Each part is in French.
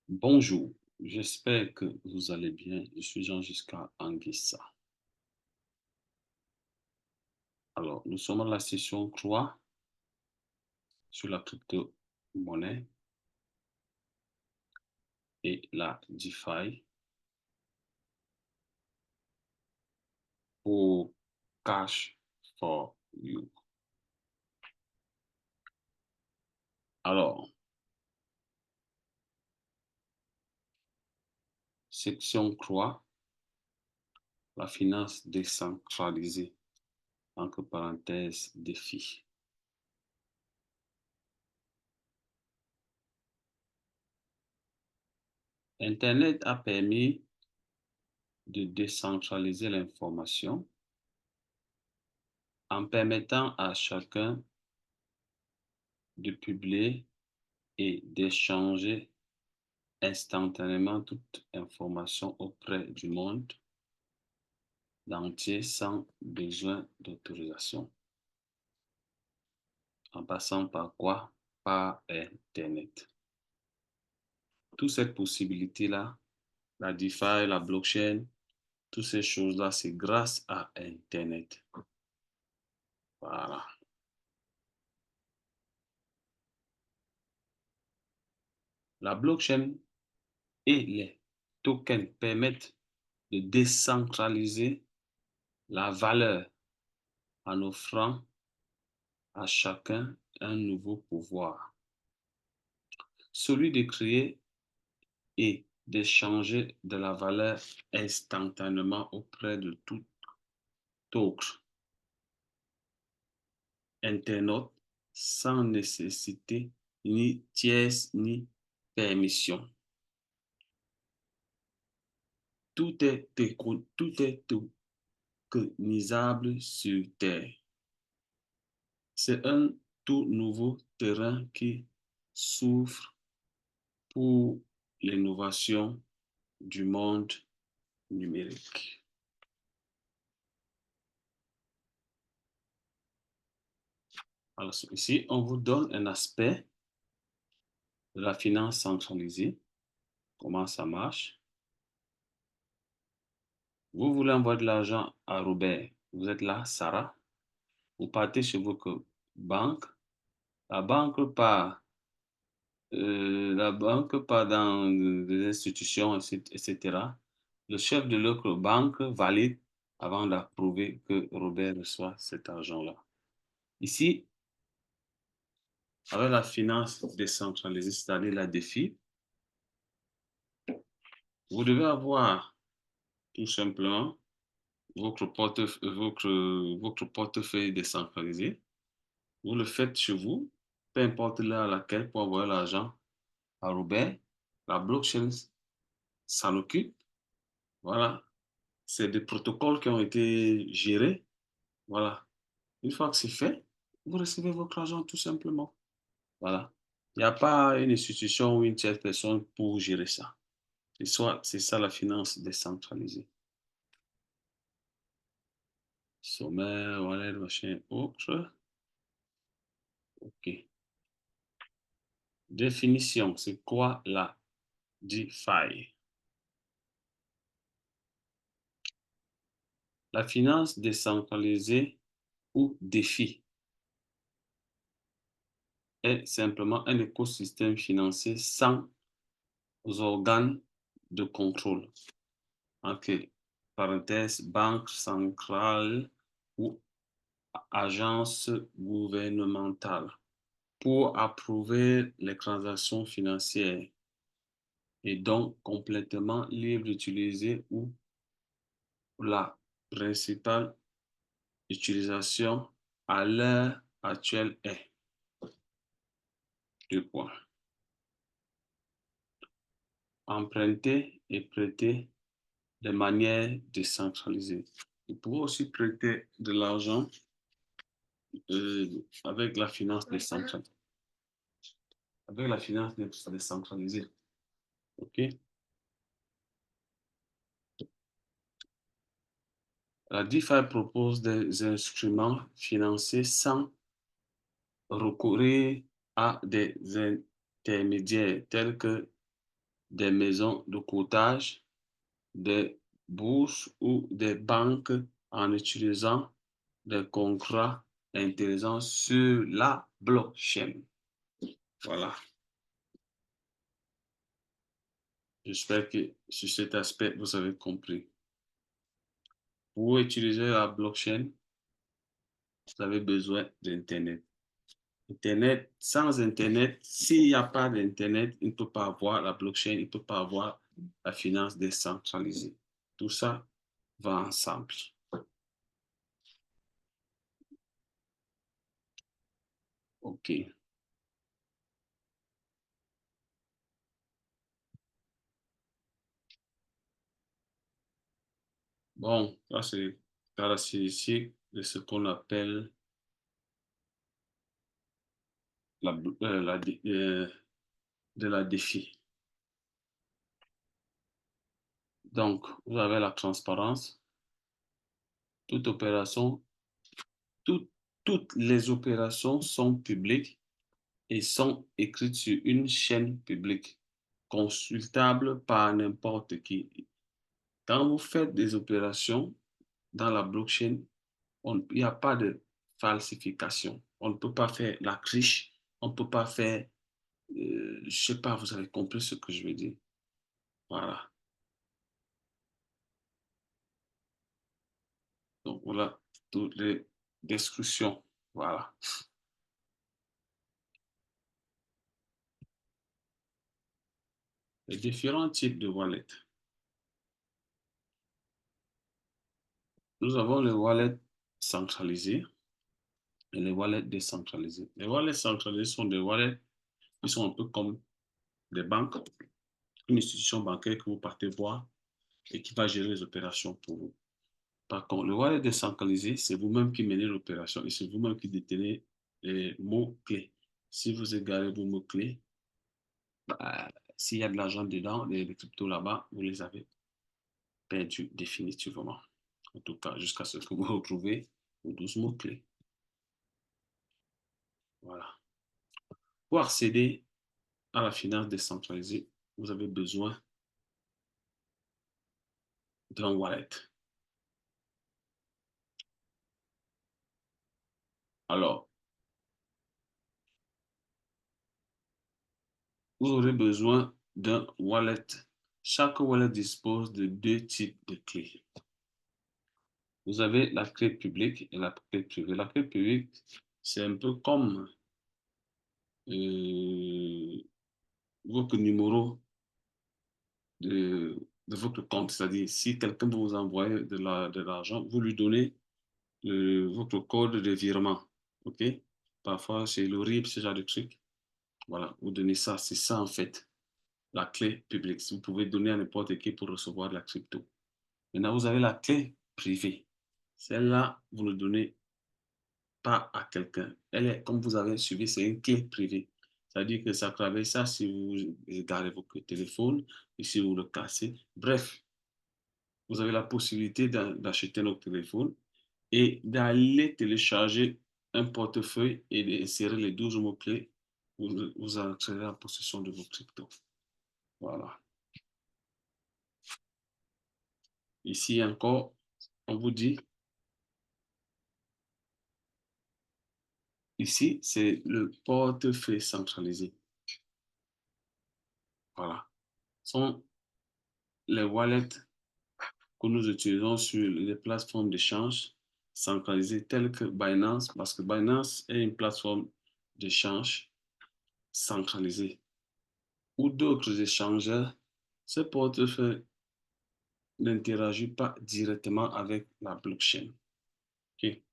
Bonjour, j'espère que vous allez bien. Je suis Jean-Giscard Anguissa. Alors, nous sommes à la session 3 sur la crypto-monnaie et la DeFi pour Cash for You. Alors, section 3, la finance décentralisée, entre parenthèses, défi. Internet a permis de décentraliser l'information en permettant à chacun de publier et d'échanger instantanément toute information auprès du monde entier sans besoin d'autorisation. En passant par quoi? Par Internet. Toute cette possibilité-là, la DeFi, la blockchain, toutes ces choses-là, c'est grâce à Internet. Voilà. La blockchain et les tokens permettent de décentraliser la valeur en offrant à chacun un nouveau pouvoir, celui de créer et d'échanger de la valeur instantanément auprès de tout autre internaute sans nécessité ni tierce ni permission. Tout est tokenisable sur Terre. C'est un tout nouveau terrain qui s'ouvre pour l'innovation du monde numérique. Alors ici, on vous donne un aspect de la finance centralisée, comment ça marche. Vous voulez envoyer de l'argent à Robert, vous êtes là, Sarah, vous partez chez votre banque, la banque part, dans des institutions, etc. Le chef de l'autre banque valide avant d'approuver que Robert reçoit cet argent-là. Ici, avec la finance décentralisée, c'est-à-dire la DeFi, vous devez avoir tout simplement votre portefeuille décentralisé. Vous le faites chez vous, peu importe l'heure à laquelle pour envoyer l'argent à Robert. La blockchain s'en occupe. Voilà. C'est des protocoles qui ont été gérés. Voilà. Une fois que c'est fait, vous recevez votre argent tout simplement. Voilà. Il n'y a pas une institution ou une tierce personne pour gérer ça. C'est ça la finance décentralisée. Sommaire, wallet, machin, autre. OK. Définition, c'est quoi la DeFi? La finance décentralisée ou DeFi est simplement un écosystème financier sans organes de contrôle, entre parenthèses, banque centrale ou agence gouvernementale, pour approuver les transactions financières et donc complètement libre d'utiliser ou la principale utilisation à l'heure actuelle est. Deux points. Emprunter et prêter de manière décentralisée. Vous pouvez aussi prêter de l'argent avec la finance décentralisée. Avec la finance décentralisée. OK? La DeFi propose des instruments financiers sans recourir à des intermédiaires tels que des maisons de courtage, des bourses ou des banques en utilisant des contrats intelligents sur la blockchain. Voilà. J'espère que sur cet aspect, vous avez compris. Pour utiliser la blockchain, vous avez besoin d'Internet. Internet, sans Internet, s'il n'y a pas d'Internet, il ne peut pas avoir la blockchain, il ne peut pas avoir la finance décentralisée. Tout ça va ensemble. OK. Bon, ça c'est caractéristique de ce qu'on appelle la, de la défi. Donc, vous avez la transparence, toute opération, tout- toutes les opérations sont publiques et sont écrites sur une chaîne publique, consultable par n'importe qui. Quand vous faites des opérations dans la blockchain, il n'y a pas de falsification. On ne peut pas faire la triche, on ne peut pas faire, je ne sais pas, vous avez compris ce que je veux dire. Voilà. Donc voilà toutes les descriptions. Voilà. Les différents types de wallets. Nous avons les wallets centralisés et les wallets décentralisés. Les wallets centralisés sont des wallets qui sont un peu comme des banques, une institution bancaire que vous partez voir et qui va gérer les opérations pour vous. Par contre, le wallet décentralisé, c'est vous-même qui menez l'opération et c'est vous-même qui détenez les mots-clés. Si vous égarez vos mots-clés, bah, s'il y a de l'argent dedans, les cryptos là-bas, vous les avez perdus définitivement. En tout cas, jusqu'à ce que vous retrouvez vos 12 mots-clés. Voilà. Pour accéder à la finance décentralisée, vous avez besoin d'un wallet. Alors, vous aurez besoin d'un wallet. Chaque wallet dispose de deux types de clés. Vous avez la clé publique et la clé privée. La clé publique, c'est un peu comme euh, votre numéro de votre compte. C'est-à-dire, si quelqu'un vous envoie de l'argent, vous lui donnez votre code de virement. OK? Parfois, c'est le RIB, ce genre de truc. Voilà, vous donnez ça. C'est ça, en fait, la clé publique. Vous pouvez donner à n'importe qui pour recevoir de la crypto. Maintenant, vous avez la clé privée. Celle-là, vous ne donnez pas à quelqu'un. Elle est, comme vous avez suivi, c'est une clé privée. C'est-à-dire que ça travaille ça si vous gardez votre téléphone et si vous le cassez. Bref, vous avez la possibilité d'acheter notre téléphone et d'aller télécharger un portefeuille et d'insérer les 12 mots-clés. Vous entrerez en possession de vos cryptos. Voilà. Ici encore, on vous dit, ici, c'est le portefeuille centralisé. Voilà. Ce sont les wallets que nous utilisons sur les plateformes d'échange centralisées telles que Binance, parce que Binance est une plateforme d'échange centralisée, ou d'autres échangeurs. Ce portefeuille n'interagit pas directement avec la blockchain. Okay.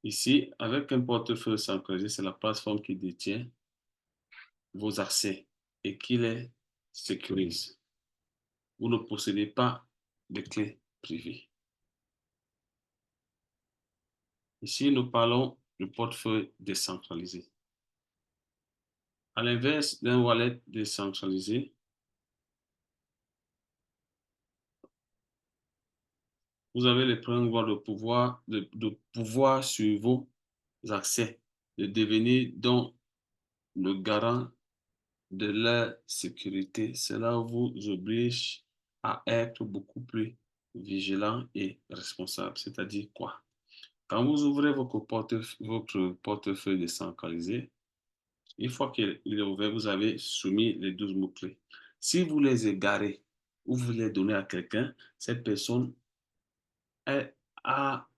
Ici, avec un portefeuille centralisé, c'est la plateforme qui détient vos accès et qui les sécurise. Vous ne possédez pas de clés privées. Ici, nous parlons du portefeuille décentralisé. À l'inverse d'un wallet décentralisé, vous avez le pouvoir de pouvoir sur vos accès, de devenir donc le garant de leur sécurité. Cela vous oblige à être beaucoup plus vigilant et responsable. C'est-à-dire quoi? Quand vous ouvrez votre portefeuille décentralisé, une fois qu'il est ouvert, vous avez soumis les 12 mots-clés. Si vous les égarez ou vous les donnez à quelqu'un, cette personne a, a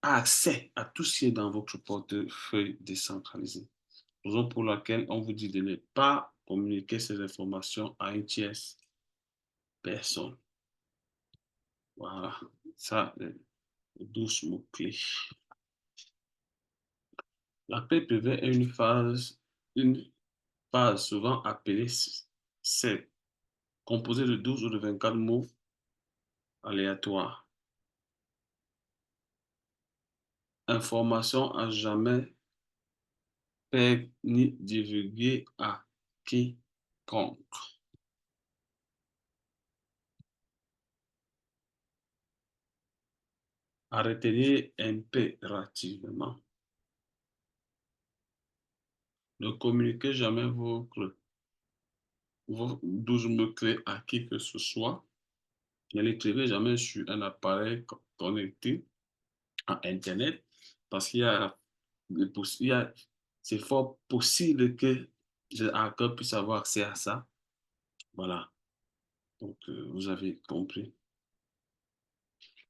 accès à tout ce qui est dans votre portefeuille décentralisé. Raison pour laquelle on vous dit de ne pas communiquer ces informations à une tierce personne. Voilà, ça, les 12 mots-clés. La paix privée est une phase souvent appelée, c'est composé de 12 ou de 24 mots aléatoires. Information à jamais perdre ni divulguer à quiconque. À retenir impérativement. Ne communiquez jamais vos 12 mots-clés à qui que ce soit. Ne l'écrivez jamais sur un appareil connecté à Internet parce il y a c'est fort possible que les hackers puissent avoir accès à ça. Voilà. Donc, vous avez compris.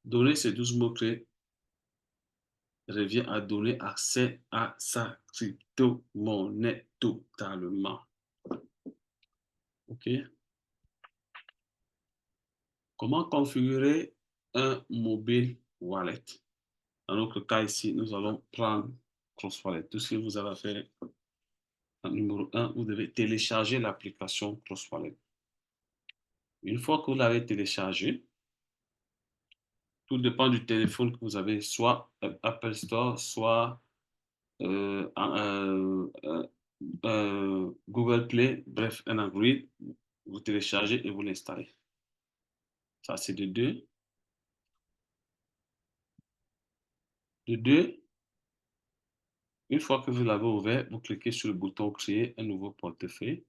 Donner ces 12 mots-clés revient à donner accès à sa crypto-monnaie totalement. OK? Comment configurer un mobile wallet? Dans notre cas ici, nous allons prendre CrossWallet. Tout ce que vous avez à faire, en numéro un, vous devez télécharger l'application CrossWallet. Une fois que vous l'avez téléchargé, tout dépend du téléphone que vous avez, soit Apple Store, soit Google Play, bref, un Android, vous téléchargez et vous l'installez. Ça, c'est de deux. De deux, une fois que vous l'avez ouvert, vous cliquez sur le bouton Créer un nouveau portefeuille.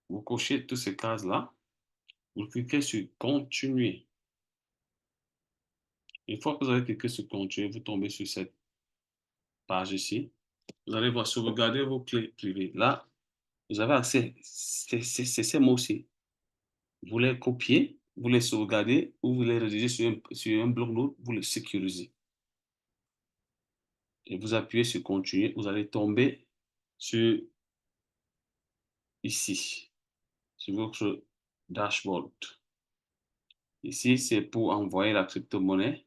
Vous cochez toutes ces cases-là. Vous cliquez sur Continuer. Une fois que vous avez cliqué sur Continuer, vous tombez sur cette page ici. Vous allez voir sauvegarder vos clés privées. Là, vous avez accès. C'est ces mots-ci. Vous les copiez, vous les sauvegardez ou vous les rédigez sur un bloc-notes, vous les sécurisez. Et vous appuyez sur Continuer. Vous allez tomber sur ici, sur votre dashboard. Ici, c'est pour envoyer la crypto-monnaie.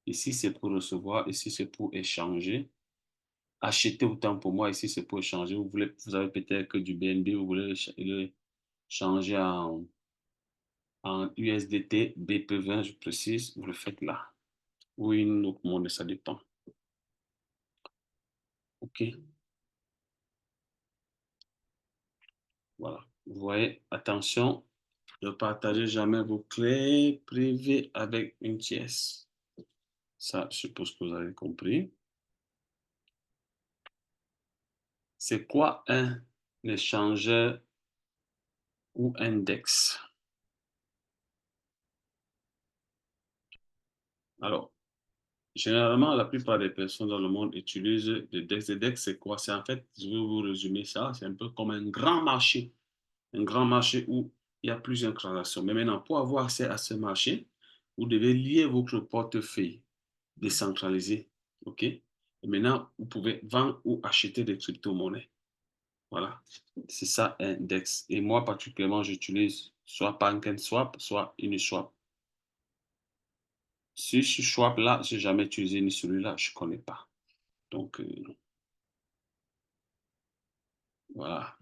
Ici, c'est pour recevoir. Ici, c'est pour échanger. Acheter autant pour moi. Ici, c'est pour échanger. Vous avez peut-être que du BNB, vous voulez le changer en USDT, BP20, je précise. Vous le faites là. Ou une autre monnaie, ça dépend. OK. Voilà. Vous voyez, attention, ne partagez jamais vos clés privées avec une tierce. Ça, je suppose que vous avez compris. C'est quoi un échangeur ou index? Alors, généralement, la plupart des personnes dans le monde utilisent des DEX. Des DEX, c'est quoi? C'est en fait, je vais vous résumer ça, c'est un peu comme un grand marché. Un grand marché où il y a plusieurs transactions. Mais maintenant, pour avoir accès à ce marché, vous devez lier votre portefeuille décentralisé. OK? Et maintenant, vous pouvez vendre ou acheter des crypto-monnaies. Voilà. C'est ça un DEX. Et moi, particulièrement, j'utilise soit PancakeSwap, soit Uniswap. Si je Swap là, j'ai jamais utilisé ni celui-là, je ne connais pas. Donc, voilà.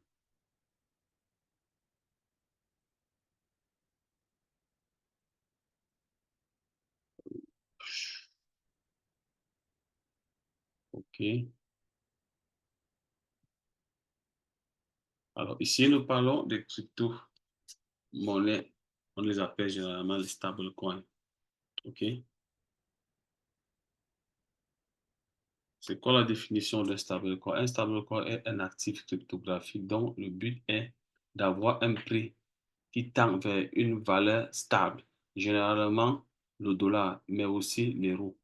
OK. Alors, ici, nous parlons des crypto-monnaies. On les appelle généralement les stablecoins. OK? C'est quoi la définition d'un stablecoin? Un stablecoin est un actif cryptographique dont le but est d'avoir un prix qui tend vers une valeur stable, généralement le dollar, mais aussi l'euro.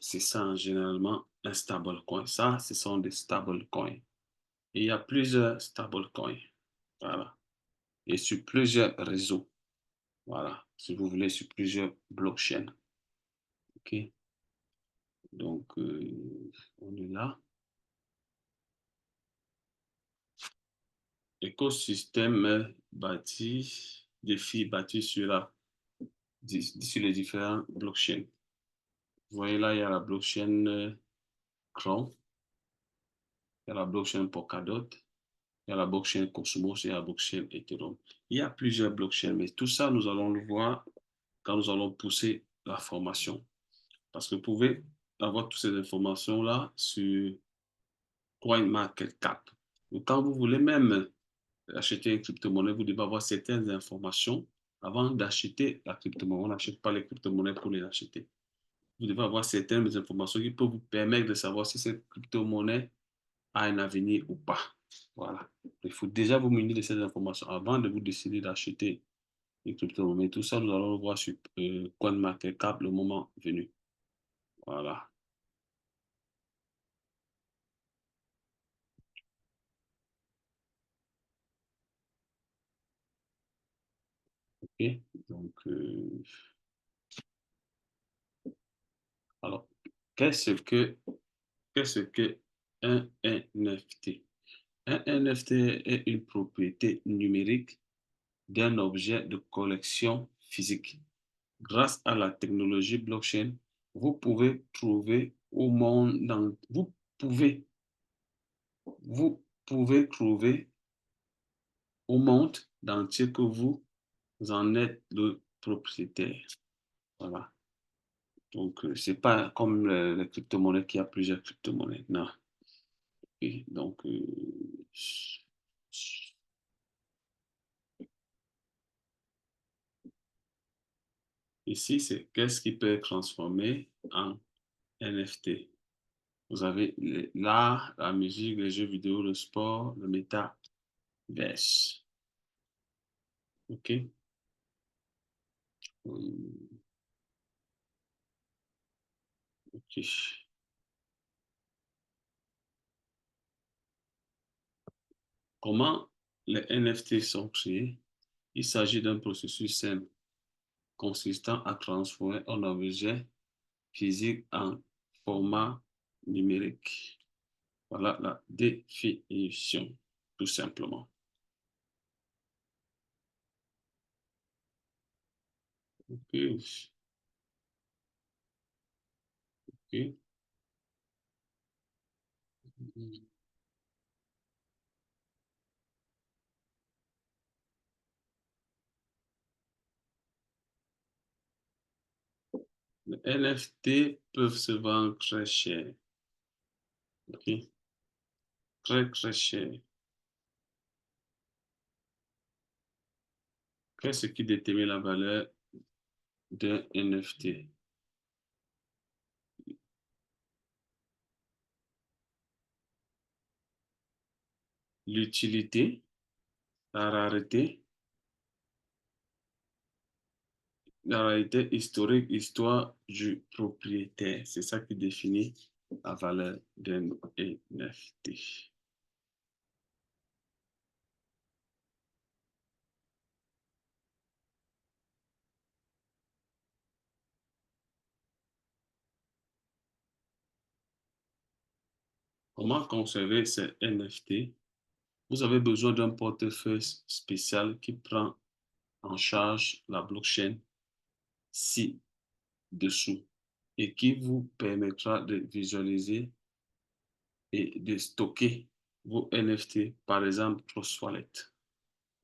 C'est ça, généralement, un stablecoin. Ça, ce sont des stablecoins. Et il y a plusieurs stablecoins. Voilà. Et sur plusieurs réseaux. Voilà. Si vous voulez, sur plusieurs blockchains. OK? Donc, on est là. Écosystème bâti, défi bâti sur les différents blockchains. Vous voyez là, il y a la blockchain Chrome, il y a la blockchain Polkadot, il y a la blockchain Cosmos et la blockchain Ethereum. Il y a plusieurs blockchains, mais tout ça, nous allons le voir quand nous allons pousser la formation. Parce que vous pouvez avoir toutes ces informations-là sur CoinMarketCap. Donc, quand vous voulez même acheter une crypto-monnaie, vous devez avoir certaines informations avant d'acheter la crypto-monnaie. On n'achète pas les crypto-monnaies pour les acheter. Vous devez avoir certaines informations qui peuvent vous permettre de savoir si cette crypto-monnaie a un avenir ou pas. Voilà. Il faut déjà vous munir de ces informations avant de vous décider d'acheter une crypto-monnaie. Tout ça, nous allons le voir sur CoinMarketCap le moment venu. Voilà. OK. Donc, alors, qu'est-ce que, qu'est-ce que un NFT? Un NFT est une propriété numérique d'un objet de collection physique. Grâce à la technologie blockchain, vous pouvez trouver au monde dans, pouvez, vous pouvez trouver au monde entier que vous en êtes le propriétaire. Voilà. Donc, c'est pas comme les crypto-monnaies qui a plusieurs crypto-monnaies. Non. Et donc, ici, c'est qu'est-ce qui peut être transformé en NFT. Vous avez l'art, la musique, les jeux vidéo, le sport, le métaverse. OK? OK. Comment les NFT sont créés? Il s'agit d'un processus simple consistant à transformer un objet physique en format numérique. Voilà la définition, tout simplement. OK. OK. Les NFT peuvent se vendre très cher. OK? Très, très cher. Qu'est-ce qui détermine la valeur d'un NFT? L'utilité, la rareté, la réalité historique, histoire du propriétaire. C'est ça qui définit la valeur d'un NFT. Comment conserver ces NFT? Vous avez besoin d'un portefeuille spécial qui prend en charge la blockchain ci-dessous et qui vous permettra de visualiser et de stocker vos NFT, par exemple Trust Wallet.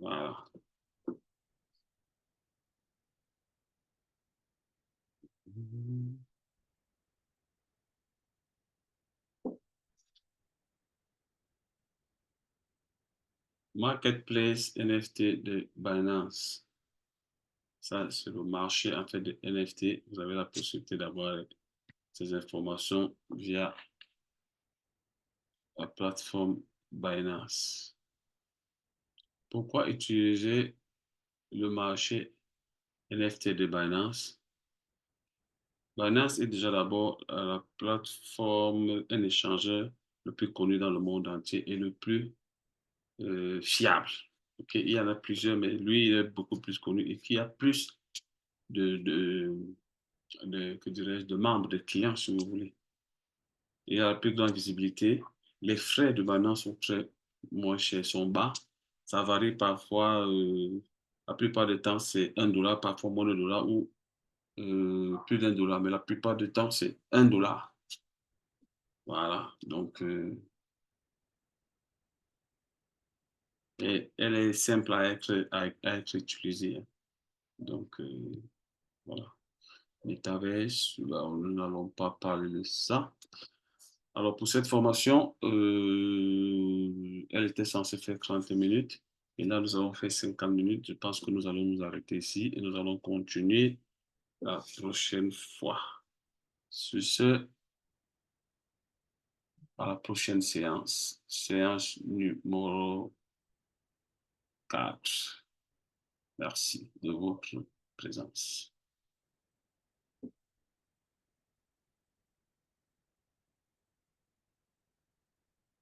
Voilà. Marketplace NFT de Binance. Ça, c'est le marché en fait de NFT. Vous avez la possibilité d'avoir ces informations via la plateforme Binance. Pourquoi utiliser le marché NFT de Binance? Binance est déjà d'abord la plateforme, un échangeur le plus connu dans le monde entier et le plus fiable. Okay? Il y en a plusieurs, mais lui, il est beaucoup plus connu et qui a plus de, de, que dirais-je, de membres, de clients, si vous voulez. Il y a la plus grande visibilité. Les frais de Binance sont très moins chers, sont bas. Ça varie parfois, la plupart du temps, c'est $1, parfois moins de $, ou plus $1, mais la plupart du temps, c'est $1. Voilà, donc et elle est simple à être utilisée. Donc voilà. Metaverse, nous n'allons pas parler de ça. Alors pour cette formation, elle était censée faire 30 minutes. Et là, nous avons fait 50 minutes. Je pense que nous allons nous arrêter ici et nous allons continuer la prochaine fois. Sur ce, à la prochaine séance. Séance numéro 4. Merci de votre présence.